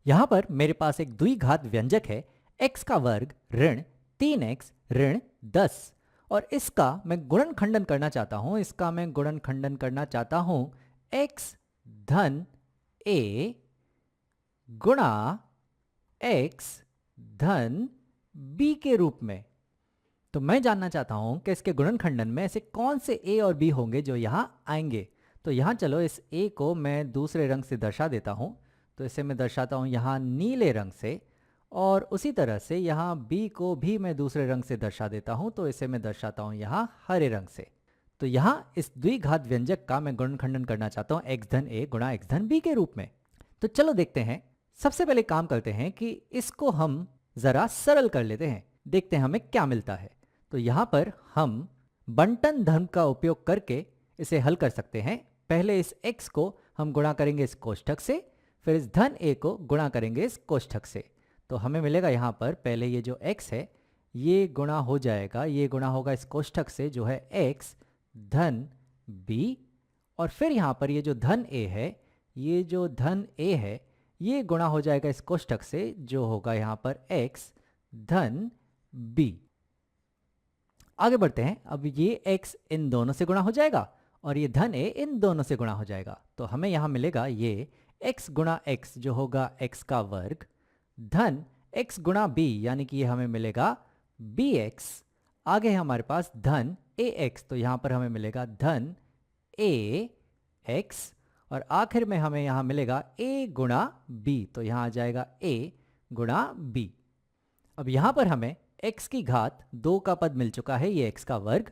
यहां पर मेरे पास एक द्विघात व्यंजक है x का वर्ग ऋण 3x ऋण 10 और इसका मैं गुणनखंडन करना चाहता हूं। x धन a गुणा x धन b के रूप में। तो मैं जानना चाहता हूं कि इसके गुणनखंडन में ऐसे कौन से a और b होंगे जो यहां आएंगे। तो यहां चलो इस a को मैं दूसरे रंग से दर्शा देता हूं। तो इसे मैं दर्शाता हूं यहां नीले रंग से, और उसी तरह से यहां b को भी मैं दूसरे रंग से दर्शा देता हूं। तो इसे मैं दर्शाता हूं यहां हरे रंग से। तो यहां इस द्विघात व्यंजक का मैं गुणनखंडन करना चाहता हूं x धन a गुणा x धन b के रूप में। तो चलो देखते हैं। सबसे पहले काम करते हैं कि इसको हम जरा सरल कर लेते हैं, देखते हैं हमें क्या मिलता है। तो यहां पर हम बंटन धर्म का उपयोग करके इसे हल कर सकते हैं। पहले इस x को हम गुणा करेंगे इस कोष्ठक से, फिर इस धन a को गुणा करेंगे इस कोष्ठक से। तो हमें मिलेगा यहाँ पर पहले ये जो x है ये गुणा हो जाएगा, ये गुणा होगा इस कोष्ठक से जो है x धन b, और फिर यहाँ पर ये जो धन a है, ये जो धन a है ये गुणा हो जाएगा इस कोष्ठक से जो होगा यहाँ पर x धन b। आगे बढ़ते हैं। अब ये x इन दोनों से गुणा हो जाएगा और ये धन a इन दोनों से गुणा हो जाएगा। तो हमें यहाँ मिलेगा ये x गुणा x जो होगा x का वर्ग धन x गुणा b, यानी कि ये हमें मिलेगा bx। आगे है हमारे पास धन ax, तो यहाँ पर हमें मिलेगा धन ax, और आखिर में हमें यहाँ मिलेगा a गुणा b, तो यहाँ आ जाएगा a गुणा b। अब यहाँ पर हमें x की घात 2 का पद मिल चुका है, ये x का वर्ग,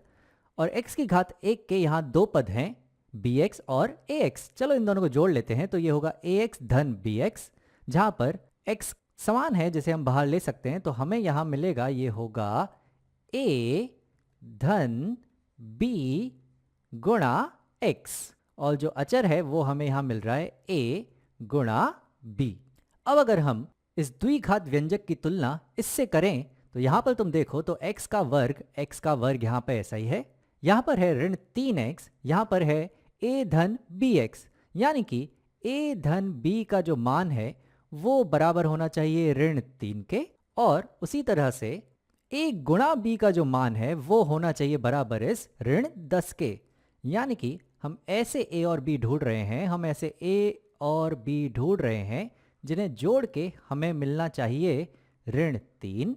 और x की घात 1 के यहाँ 2 पद हैं bx और ax। चलो इन दोनों को जोड़ लेते हैं। तो ये होगा ax धन bx, जहाँ पर x समान है जिसे हम बाहर ले सकते हैं। तो हमें यहाँ मिलेगा ये होगा a धन b गुणा x, और जो अचर है वो हमें यहाँ मिल रहा है a गुणा b। अब अगर हम इस द्विघात व्यंजक की तुलना इससे करें तो यहाँ पर तुम देखो तो x का वर्ग यहाँ पे ऐसा ही है, यहाँ पर है ऋण 3x, यहाँ पर है a धन bx, यानी कि a धन b का जो मान है वो बराबर होना चाहिए ऋण 3 के, और उसी तरह से a गुणा b का जो मान है वो होना चाहिए बराबर इस ऋण 10 के। यानी कि हम ऐसे a और b ढूंढ रहे हैं, जिन्हें जोड़ के हमें मिलना चाहिए ऋण 3,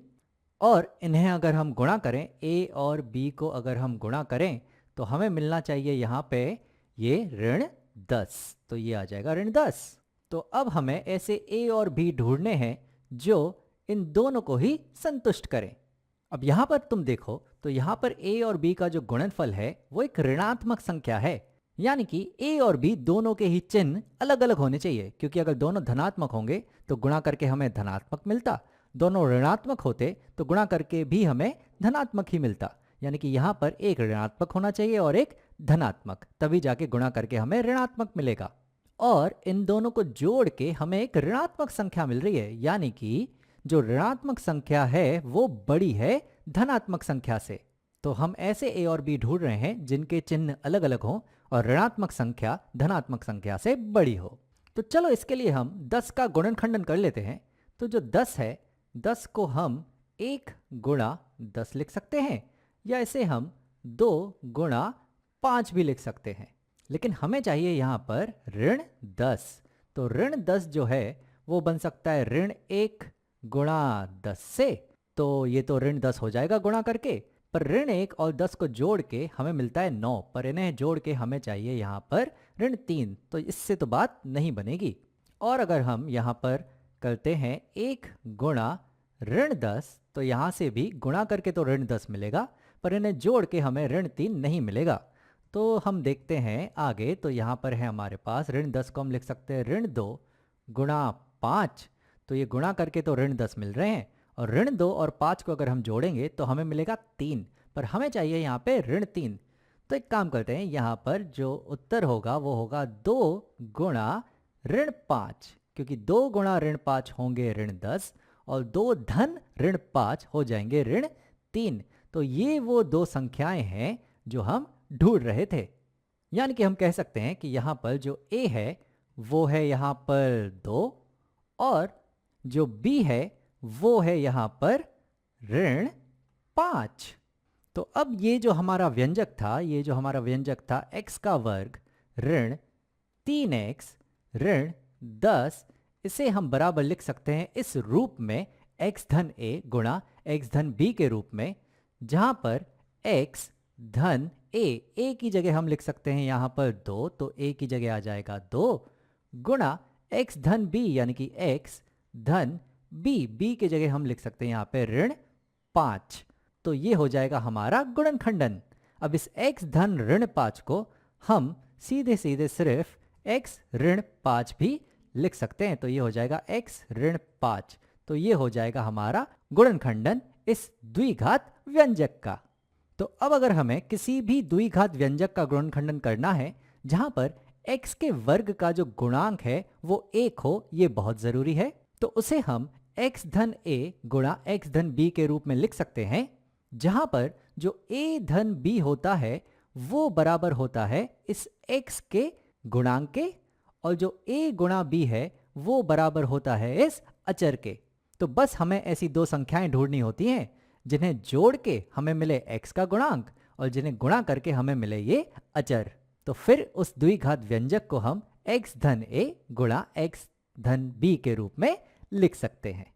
और इन्हें अगर हम गुणा करें a और b को अगर हम गुणा करें तो हमें मिलना चाहिए यहाँ पे ये ऋण 10, तो ये आ जाएगा ऋण 10। तो अब हमें ऐसे a और b ढूंढने हैं जो इन दोनों को ही संतुष्ट करें। अब यहाँ पर तुम देखो तो यहाँ पर a और b का जो गुणनफल है वो एक ऋणात्मक संख्या है, यानी कि a और b दोनों के ही चिन्ह अलग अलग होने चाहिए, क्योंकि अगर दोनों धनात्मक होंगे तो गुणा करके हमें धनात्मक मिलता, दोनों ऋणात्मक होते तो गुणा करके भी हमें धनात्मक ही मिलता। यानी कि यहाँ पर एक ऋणात्मक होना चाहिए और एक धनात्मक, तभी जाके गुणा करके हमें ऋणात्मक मिलेगा। और इन दोनों को जोड़ के हमें एक ऋणात्मक संख्या मिल रही है, यानी कि जो ऋणात्मक संख्या है वो बड़ी है धनात्मक संख्या से। तो हम ऐसे a और b ढूंढ रहे हैं जिनके चिन्ह अलग अलग हों और ऋणात्मक संख्या धनात्मक संख्या से बड़ी हो। तो चलो इसके लिए हम 10 का गुणनखंडन कर लेते हैं। तो जो 10 है, 10 को हम 1 गुणा 10 लिख सकते हैं, या इसे हम 2 गुणा 5 भी लिख सकते हैं, लेकिन हमें चाहिए यहाँ पर ऋण 10। तो ऋण 10 जो है वो बन सकता है ऋण 1 गुणा 10 से, तो ये तो ऋण 10 हो जाएगा गुणा करके, पर ऋण 1 और 10 को जोड़ के हमें मिलता है 9, पर इन्हें जोड़ के हमें चाहिए यहाँ पर ऋण 3, तो इससे तो बात नहीं बनेगी। और अगर हम यहाँ पर करते हैं 1 गुणा ऋण 10, तो यहाँ से भी गुणा करके तो ऋण 10 मिलेगा, पर इन्हें जोड़ के हमें ऋण 3 नहीं मिलेगा। तो हम देखते हैं आगे। तो यहाँ पर है हमारे पास ऋण 10 को हम लिख सकते हैं ऋण 2 गुणा 5, तो ये गुणा करके तो ऋण 10 मिल रहे हैं, और ऋण 2 और 5 को अगर हम जोड़ेंगे तो हमें मिलेगा 3, पर हमें चाहिए यहाँ पे ऋण 3। तो एक काम करते हैं, यहाँ पर जो उत्तर होगा वो होगा 2 गुणा ऋण 5, क्योंकि 2 गुणा ऋण 5 होंगे ऋण 10, और 2 धन ऋण 5 हो जाएंगे ऋण 3। तो ये वो दो संख्याएं हैं जो हम ढूंढ रहे थे। यानी कि हम कह सकते हैं कि यहाँ पर जो a है वो है यहाँ पर 2, और जो b है वो है यहां पर ऋण 5। तो अब ये जो हमारा व्यंजक था x का वर्ग ऋण 3x ऋण 10, इसे हम बराबर लिख सकते हैं इस रूप में x धन a गुणा x धन b के रूप में, जहां पर x धन a की जगह हम लिख सकते हैं यहां पर 2, तो a की जगह आ जाएगा 2 गुणा x धन b यानी कि x धन b की जगह हम लिख सकते हैं यहां पर ऋण 5। तो ये हो जाएगा हमारा गुणनखंडन। अब इस x धन ऋण 5 को हम सीधे सीधे सिर्फ x ऋण 5 भी लिख सकते हैं, तो ये हो जाएगा x ऋण 5। तो ये हो जाएगा हमारा गुणनखंडन इस द्विघात व्यंजक का। तो अब अगर हमें किसी भी द्विघात व्यंजक का गुणनखंडन करना है जहां पर x के वर्ग का जो गुणांक है वो 1 हो, ये बहुत जरूरी है, तो उसे हम x धन a गुणा x धन b के रूप में लिख सकते हैं, जहां पर जो a धन b होता है वो बराबर होता है इस x के गुणांक के, और जो a गुणा b है वो बराबर होता है इस अचर के। तो बस हमें ऐसी दो संख्याएं ढूंढनी होती हैं जिन्हें जोड़ के हमें मिले x का गुणांक और जिन्हें गुणा करके हमें मिले ये अचर। तो फिर उस द्विघात व्यंजक को हम x धन a गुणा x धन b के रूप में लिख सकते हैं।